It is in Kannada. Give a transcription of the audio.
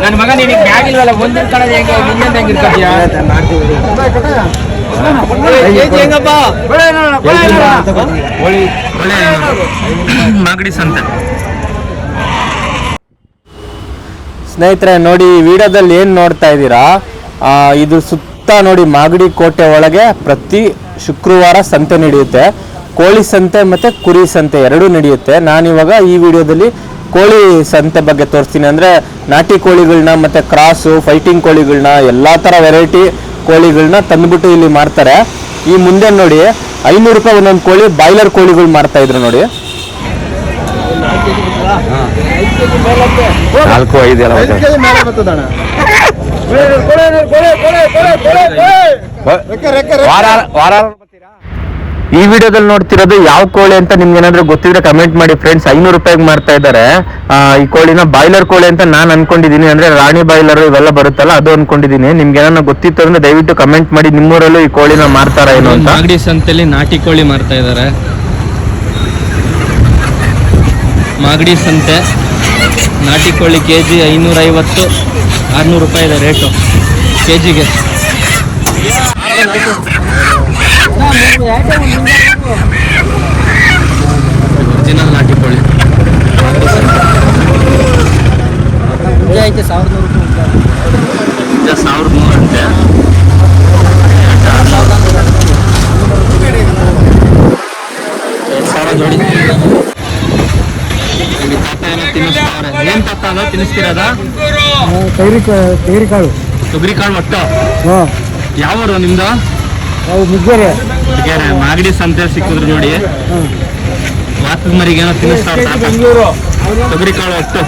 ನನ್ನ ಮಗ ನಿನಗೆ ಬ್ಯಾಗ್ ಇಲ್ವಲ್ಲ, ಒಂದು ಕಡೆ ಹೆಂಗೆ ನಿನ್ನೆ ಹೆಂಗಿರ್ತೀಯ ಮಾಗಡಿ ಸಂತೆ. ಸ್ನೇಹಿತರೆ ನೋಡಿ, ಈ ವಿಡಿಯೋದಲ್ಲಿ ಏನು ನೋಡ್ತಾ ಇದ್ದೀರಾ, ಇದು ಸುತ್ತ ನೋಡಿ ಮಾಗಡಿ ಕೋಟೆ ಒಳಗೆ ಪ್ರತಿ ಶುಕ್ರವಾರ ಸಂತೆ ನಡೆಯುತ್ತೆ. ಕೋಳಿ ಸಂತೆ ಮತ್ತು ಕುರಿ ಸಂತೆ ಎರಡೂ ನಡೆಯುತ್ತೆ. ನಾನಿವಾಗ ಈ ವಿಡಿಯೋದಲ್ಲಿ ಕೋಳಿ ಸಂತೆ ಬಗ್ಗೆ ತೋರಿಸ್ತೀನಿ. ಅಂದರೆ ನಾಟಿ ಕೋಳಿಗಳನ್ನ ಮತ್ತು ಕ್ರಾಸು ಫೈಟಿಂಗ್ ಕೋಳಿಗಳನ್ನ ಎಲ್ಲ ಥರ ವೆರೈಟಿ ಕೋಳಿಗಳನ್ನ ತಂದುಬಿಟ್ಟು ಇಲ್ಲಿ ಮಾರ್ತಾರೆ. ಈ ಮುಂದೆ ನೋಡಿ 500 ರೂಪಾಯಿ ಒಂದೊಂದು ಕೋಳಿ ಬಾಯ್ಲರ್ ಕೋಳಿಗಳು ಮಾರ್ತಾ ಇದ್ರು ನೋಡಿ. 4-5 ಈ ವಿಡಿಯೋದಲ್ಲಿ ನೋಡ್ತಿರೋದು ಯಾವ ಕೋಳಿ ಅಂತ ನಿಮ್ಗೆ ಏನಾದ್ರು ಗೊತ್ತಿದ್ರೆ ಕಮೆಂಟ್ ಮಾಡಿ ಫ್ರೆಂಡ್ಸ್. 500 ರೂಪಾಯಿಗೆ ಮಾರ್ತಾ ಇದ್ದಾರೆ ಈ ಕೋಳಿನ. ಬಾಯ್ಲರ್ ಕೋಳಿ ಅಂತ ನಾನು ಅನ್ಕೊಂಡಿದ್ದೀನಿ, ಅಂದ್ರೆ ರಾಣಿ ಬಾಯ್ಲರ್ ಇವೆಲ್ಲ ಬರುತ್ತಲ್ಲ ಅದು ಅನ್ಕೊಂಡಿದ್ದೀನಿ. ನಿಮ್ಗೆ ಏನಾದ್ರು ಗೊತ್ತಿತ್ತು ಅಂದ್ರೆ ದಯವಿಟ್ಟು ಕಮೆಂಟ್ ಮಾಡಿ, ನಿಮ್ಮೂರಲ್ಲೂ ಈ ಕೋಳಿನ ಮಾರ್ತಾರ ಏನು ಅಂತ. ಮಾಗಡಿ ಸಂತೆಯಲ್ಲಿ ನಾಟಿ ಕೋಳಿ ಮಾರ್ತಾ ಇದ್ದಾರೆ. ಮಾಗಡಿ ಸಂತೆ ನಾಟಿ ಕೋಳಿ KG 550-600 ರೂಪಾಯಿ ಇದೆ ರೇಟು KGಗೆ. ಒರಿಜಿನಲ್ ನಾಟಿ ಕೋಳಿ 1100 ಅಂತೆ. ಜೋಡಿ ಏನ್ ತಾತ ಅದ ತಿನ್ನಿಸ್ತಿರೋದ? ತೊಗರಿ ಕಾಳು ಒಟ್ಟು. ಯಾವ ನಿಮ್ದು? ಮುಗ್ಗೆರೆ. ಮಾಗಡಿ ಸಂತೆ ಸಿಕ್ಕಿದ್ರು ನೋಡಿ. ವಾತದ ಮರಿಗೆ ಏನೋ ತಿನ್ನಿಸ್ತಾವ್ರ ತಾತ. ತೊಗರಿ ಕಾಳು ಒಟ್ಟು